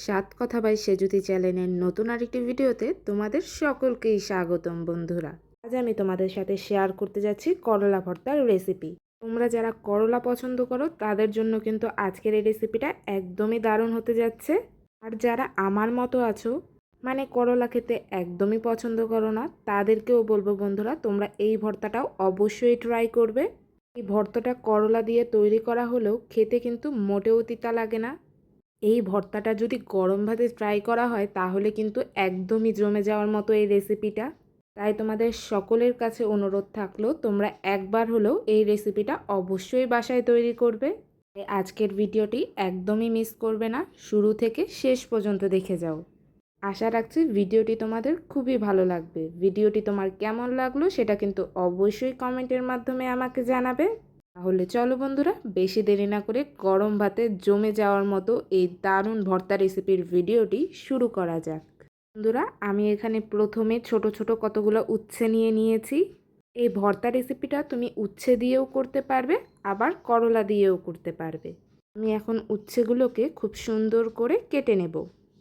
সাত কথা বাই সেজুতি চ্যানেলের নতুন আরেকটি ভিডিওতে তোমাদের সকলকেই স্বাগতম বন্ধুরা। আজ আমি তোমাদের সাথে শেয়ার করতে যাচ্ছি করলা ভর্তার রেসিপি। তোমরা যারা করলা পছন্দ করো তাদের জন্য কিন্তু আজকের এই রেসিপিটা একদমই দারুণ হতে যাচ্ছে। আর যারা আমার মতো আছো, মানে করলা খেতে একদমই পছন্দ করো না, তাদেরকেও বলবো বন্ধুরা, তোমরা এই ভর্তাটাও অবশ্যই ট্রাই করবে। এই ভর্তাটা করলা দিয়ে তৈরি করা হলেও খেতে কিন্তু মোটেও তিতা লাগে না। এই ভর্তাটা যদি গরম ভাতে ট্রাই করা হয় তাহলে কিন্তু একদমই জমে যাওয়ার মতো এই রেসিপিটা। তাই তোমাদের সকলের কাছে অনুরোধ থাকলো, তোমরা একবার হলেও এই রেসিপিটা অবশ্যই বাসায় তৈরি করবে। তাই আজকের ভিডিওটি একদমই মিস করবে না, শুরু থেকে শেষ পর্যন্ত দেখে যাও। আশা রাখছি ভিডিওটি তোমাদের খুবই ভালো লাগবে। ভিডিওটি তোমার কেমন লাগলো সেটা কিন্তু অবশ্যই কমেন্টের মাধ্যমে আমাকে জানাবে। তাহলে চলো বন্ধুরা, বেশি দেরি না করে গরম ভাতে জমে যাওয়ার মতো এই দারুণ ভর্তা রেসিপির ভিডিওটি শুরু করা যাক। বন্ধুরা, আমি এখানে প্রথমে ছোট ছোট কতগুলো উচ্ছে নিয়ে নিয়েছি। এই ভর্তা রেসিপিটা তুমি উচ্ছে দিয়েও করতে পারবে, আবার করলা দিয়েও করতে পারবে। আমি এখন উচ্ছেগুলোকে খুব সুন্দর করে কেটে নেব।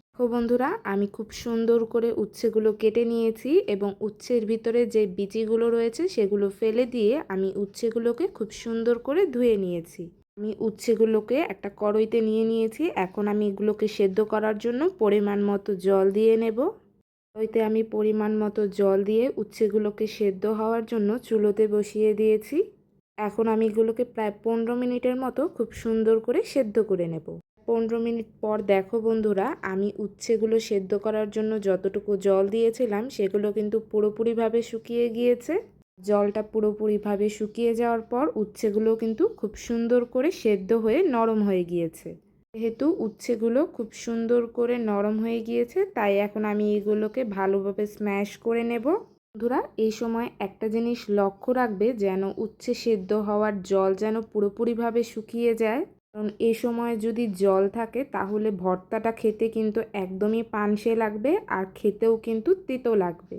দেখো বন্ধুরা, আমি খুব সুন্দর করে উচ্ছেগুলো কেটে নিয়েছি এবং উচ্ছের ভিতরে যে বিচিগুলো রয়েছে সেগুলো ফেলে দিয়ে আমি উচ্ছেগুলোকে খুব সুন্দর করে ধুয়ে নিয়েছি। আমি উচ্ছেগুলোকে একটা কড়াইতে নিয়ে নিয়েছি। এখন আমি এগুলোকে সেদ্ধ করার জন্য পরিমাণ মতো জল দিয়ে নেব। কড়াইতে আমি পরিমাণ মতো জল দিয়ে উচ্ছেগুলোকে সেদ্ধ হওয়ার জন্য চুলোতে বসিয়ে দিয়েছি। এখন আমি এগুলোকে প্রায় 15 মিনিটের মতো খুব সুন্দর করে সেদ্ধ করে নেব। 15 মিনিট পর দেখো বন্ধুরা, আমি উচ্ছেগুলো সেদ্ধ করার জন্য যতটুকু জল দিয়েছিলাম সেগুলো কিন্তু পুরোপুরিভাবে শুকিয়ে গিয়েছে। জলটা পুরোপুরিভাবে শুকিয়ে যাওয়ার পর উচ্ছেগুলো কিন্তু খুব সুন্দর করে সেদ্ধ হয়ে নরম হয়ে গিয়েছে। যেহেতু উচ্ছেগুলো খুব সুন্দর করে নরম হয়ে গিয়েছে, তাই এখন আমি এগুলোকে ভালোভাবে স্ম্যাশ করে নেব। বন্ধুরা, এই সময় একটা জিনিস লক্ষ্য রাখবে, যেন উচ্ছে সেদ্ধ হওয়ার জল যেন পুরোপুরিভাবে শুকিয়ে যায়। কারণ এই সময় যদি জল থাকে তাহলে ভর্তাটা খেতে কিন্তু একদমই পানসে লাগবে, আর খেতেও কিন্তু তিতো লাগবে।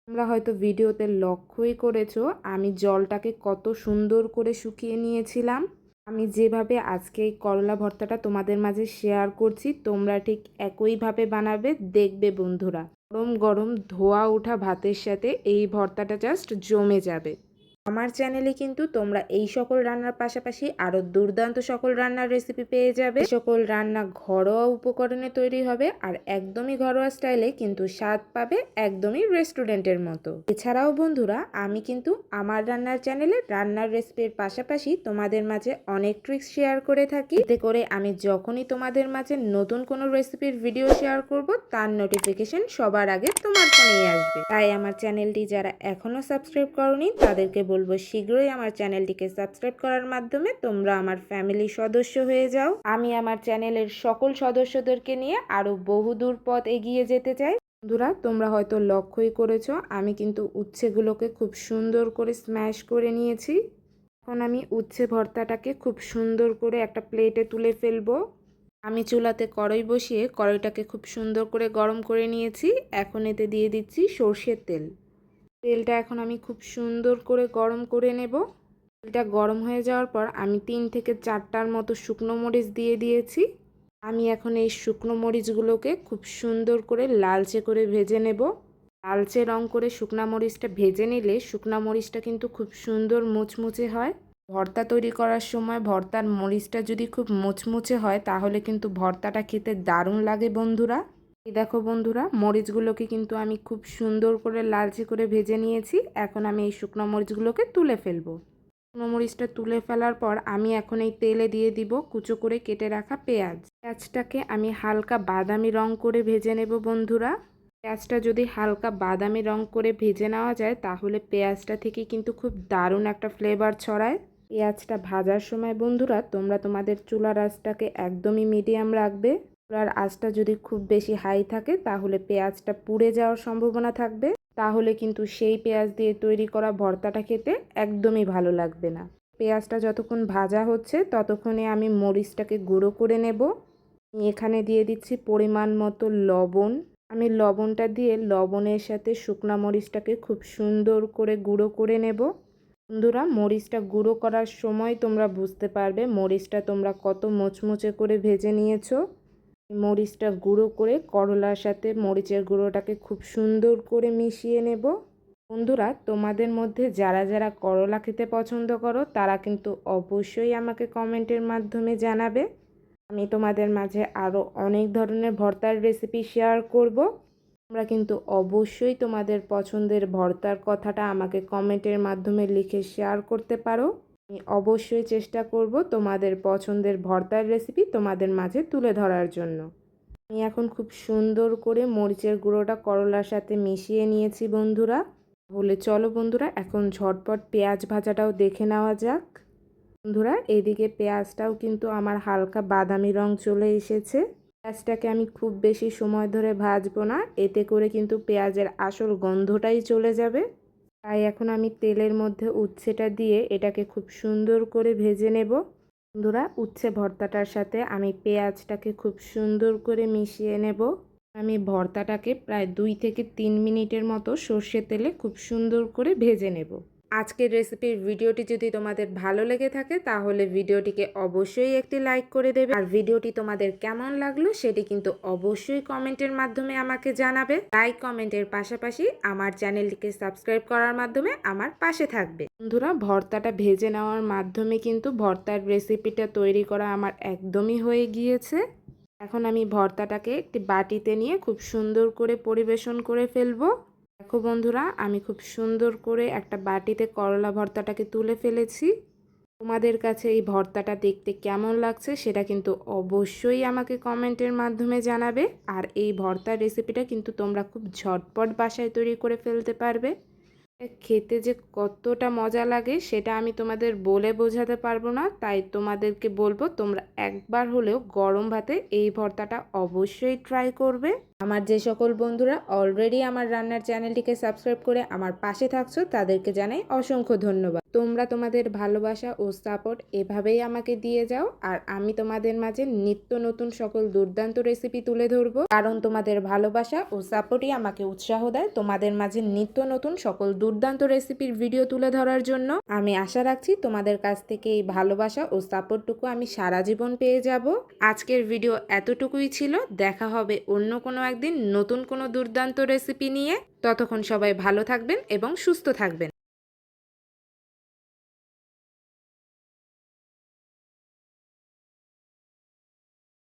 তোমরা হয়তো ভিডিওতে লক্ষ্যই করেছো আমি জলটাকে কত সুন্দর করে শুকিয়ে নিয়েছিলাম। আমি যেভাবে আজকে এই করলা ভর্তাটা তোমাদের মাঝে শেয়ার করছি, তোমরা ঠিক একইভাবে বানাবে, দেখবে বন্ধুরা গরম গরম ধোয়া ওঠা ভাতের সাথে এই ভর্তাটা জাস্ট জমে যাবে। আমার চ্যানেলে কিন্তু তোমরা এই সকল রান্নার পাশাপাশি আরও দুর্দান্ত সকল রান্নার রেসিপি পেয়ে যাবে। সকল রান্না ঘরোয়া উপকরণে তৈরি হবে আর একদমই ঘরোয়া স্টাইলে, কিন্তু স্বাদ পাবে একদমই রেস্টুরেন্টের মতো। এছাড়াও বন্ধুরা, আমি কিন্তু আমার রান্নার চ্যানেলে রান্নার রেসিপির পাশাপাশি তোমাদের মাঝে অনেক ট্রিক্স শেয়ার করে থাকি। এতে করে আমি যখনই তোমাদের মাঝে নতুন কোনো রেসিপির ভিডিও শেয়ার করব, তার নোটিফিকেশন সবার আগে তোমার ফোনেই আসবে। তাই আমার চ্যানেলটি যারা এখনও সাবস্ক্রাইব করোনি তাদেরকে বলবো শীঘ্রই আমার চ্যানেলটিকে সাবস্ক্রাইব করার মাধ্যমে তোমরা আমার ফ্যামিলি সদস্য হয়ে যাও। আমি আমার চ্যানেলের সকল সদস্যদেরকে নিয়ে আরও বহুদূর পথ এগিয়ে যেতে চাই। বন্ধুরা, তোমরা হয়তো লক্ষ্যই করেছো আমি কিন্তু উচ্ছেগুলোকে খুব সুন্দর করে স্ম্যাশ করে নিয়েছি। এখন আমি উচ্ছে ভর্তাটাকে খুব সুন্দর করে একটা প্লেটে তুলে ফেলবো। আমি চুলাতে কড়াই বসিয়ে কড়াইটাকে খুব সুন্দর করে গরম করে নিয়েছি। এখন এতে দিয়ে দিচ্ছি সর্ষের তেল। তেলটা এখন আমি খুব সুন্দর করে গরম করে নেব। তেলটা গরম হয়ে যাওয়ার পর আমি 3 থেকে 4টার মতো শুকনো মরিচ দিয়ে দিয়েছি। আমি এখন এই শুকনো মরিচগুলোকে খুব সুন্দর করে লালচে করে ভেজে নেব। লালচে রং করে শুকনা মরিচটা ভেজে নিলে শুকনা মরিচটা কিন্তু খুব সুন্দর মুচমুচে হয়। ভর্তা তৈরি করার সময় ভর্তার মরিচটা যদি খুব মুচমুচে হয় তাহলে কিন্তু ভর্তাটা খেতে দারুণ লাগে বন্ধুরা। এই দেখো বন্ধুরা, মরিচগুলোকে কিন্তু আমি খুব সুন্দর করে লালচে করে ভেজে নিয়েছি। এখন আমি এই শুকনো মরিচগুলোকে তুলে ফেলবো। শুকনো মরিচটা তুলে ফেলার পর আমি এখন এই তেলে দিয়ে দিব কুচো করে কেটে রাখা পেঁয়াজ। পেঁয়াজটাকে আমি হালকা বাদামি রং করে ভেজে নেব বন্ধুরা। পেঁয়াজটা যদি হালকা বাদামি রং করে ভেজে নেওয়া যায় তাহলে পেঁয়াজটা থেকে কিন্তু খুব দারুণ একটা ফ্লেভার ছড়ায়। পেঁয়াজটা ভাজার সময় বন্ধুরা তোমরা তোমাদের চুলার আঁচটাকে একদমই মিডিয়াম রাখবে। চুলার আঁচটা যদি খুব বেশি হাই থাকে তাহলে পেঁয়াজটা পুড়ে যাওয়ার সম্ভাবনা থাকবে, তাহলে কিন্তু সেই পেঁয়াজ দিয়ে তৈরি করা ভর্তাটা খেতে একদমই ভালো লাগবে না। পেঁয়াজটা যতক্ষণ ভাজা হচ্ছে ততক্ষণে আমি মরিচটাকে গুঁড়ো করে নেব। এখানে দিয়ে দিচ্ছি পরিমাণ মতো লবণ। আমি লবণটা দিয়ে লবণের সাথে শুকনা মরিচটাকে খুব সুন্দর করে গুঁড়ো করে নেব। বন্ধুরা, মরিচটা গুঁড়ো করার সময় তোমরা বুঝতে পারবে মরিচটা তোমরা কত মুচমুচে করে ভেজে নিয়েছো। মরিচটা গুঁড়ো করে করলার সাথে মরিচের গুঁড়োটাকে খুব সুন্দর করে মিশিয়ে নেব। বন্ধুরা, তোমাদের মধ্যে যারা যারা করলা খেতে পছন্দ করো তারা কিন্তু অবশ্যই আমাকে কমেন্টের মাধ্যমে জানাবে। আমি তোমাদের মাঝে আরও অনেক ধরনের ভর্তার রেসিপি শেয়ার করব। তোমরা কিন্তু অবশ্যই তোমাদের পছন্দের ভর্তার কথাটা আমাকে কমেন্টের মাধ্যমে লিখে শেয়ার করতে পারো। আমি অবশ্যই চেষ্টা করব তোমাদের পছন্দের ভর্তার রেসিপি তোমাদের মাঝে তুলে ধরার জন্য। আমি এখন খুব সুন্দর করে মরিচের গুঁড়োটা করলার সাথে মিশিয়ে নিয়েছি বন্ধুরা। তাহলে চলো বন্ধুরা, এখন ঝটপট পেঁয়াজ ভাজাটাও দেখে নেওয়া যাক। বন্ধুরা, এইদিকে পেঁয়াজটাও কিন্তু আমার হালকা বাদামি রং চলে এসেছে। পেঁয়াজটাকে আমি খুব বেশি সময় ধরে ভাজবো না, এতে করে কিন্তু পেঁয়াজের আসল গন্ধটাই চলে যাবে। তাই এখন আমি তেলের মধ্যে উচ্ছেটা দিয়ে এটাকে খুব সুন্দর করে ভেজে নেব। বন্ধুরা, উচ্ছে ভর্তাটার সাথে আমি পেঁয়াজটাকে খুব সুন্দর করে মিশিয়ে নেব। আমি ভর্তাটাকে প্রায় 2 থেকে 3 মিনিটের মতো সর্ষের তেলে খুব সুন্দর করে ভেজে নেব। আজকের রেসিপির ভিডিওটি যদি তোমাদের ভালো লেগে থাকে তাহলে ভিডিওটিকে অবশ্যই একটি লাইক করে দেবে। আর ভিডিওটি তোমাদের কেমন লাগলো সেটি কিন্তু অবশ্যই কমেন্টের মাধ্যমে আমাকে জানাবে। লাইক কমেন্টের পাশাপাশি আমার চ্যানেলটিকে সাবস্ক্রাইব করার মাধ্যমে আমার পাশে থাকবে। বন্ধুরা, ভর্তাটা ভেজে নেওয়ার মাধ্যমে কিন্তু ভর্তার রেসিপিটা তৈরি করা আমার একদমই হয়ে গিয়েছে। এখন আমি ভর্তাটাকে একটি বাটিতে নিয়ে খুব সুন্দর করে পরিবেশন করে ফেলবো। দেখো বন্ধুরা, আমি খুব সুন্দর করে একটা বাটিতে করলা ভর্তাটাকে তুলে ফেলেছি। তোমাদের কাছে এই ভর্তাটা দেখতে কেমন লাগছে সেটা কিন্তু অবশ্যই আমাকে কমেন্টের মাধ্যমে জানাবে। আর এই ভর্তার রেসিপিটা কিন্তু তোমরা খুব ঝটপট বাসায় তৈরি করে ফেলতে পারবে। খেতে যে কতটা মজা লাগে সেটা আমি তোমাদের বলে বোঝাতে পারবো না। তাই তোমাদেরকে বলবো তোমরা একবার হলেও গরম ভাতে এই ভর্তাটা অবশ্যই ট্রাই করবে। আমার যে সকল বন্ধুরা অলরেডি আমার রান্নার চ্যানেলটিকে সাবস্ক্রাইব করে আমার পাশে থাকছো তাদেরকে জানাই অসংখ্য ধন্যবাদ। তোমরা তোমাদের ভালোবাসা ও সাপোর্ট এভাবেই আমাকে দিয়ে যাও। আর আমি তোমাদের মাঝে নিত্য নতুন সকল দুর্দান্ত রেসিপি তুলে ধরবো, কারণ তোমাদের ভালোবাসা ও সাপোর্টই আমাকে উৎসাহ দেয় তোমাদের মাঝে নিত্য নতুন সকল দুর্দান্ত রেসিপির ভিডিও তুলে ধরার জন্য। আমি আশা রাখছি তোমাদের কাছ থেকে এই ভালোবাসা ও সাপোর্টটুকু আমি সারা জীবন পেয়ে যাব। আজকের ভিডিও এতটুকুই ছিল। দেখা হবে অন্য কোনো একদিন নতুন কোনো দুর্দান্ত রেসিপি নিয়ে। ততক্ষণ সবাই ভালো থাকবেন এবং সুস্থ থাকবেন।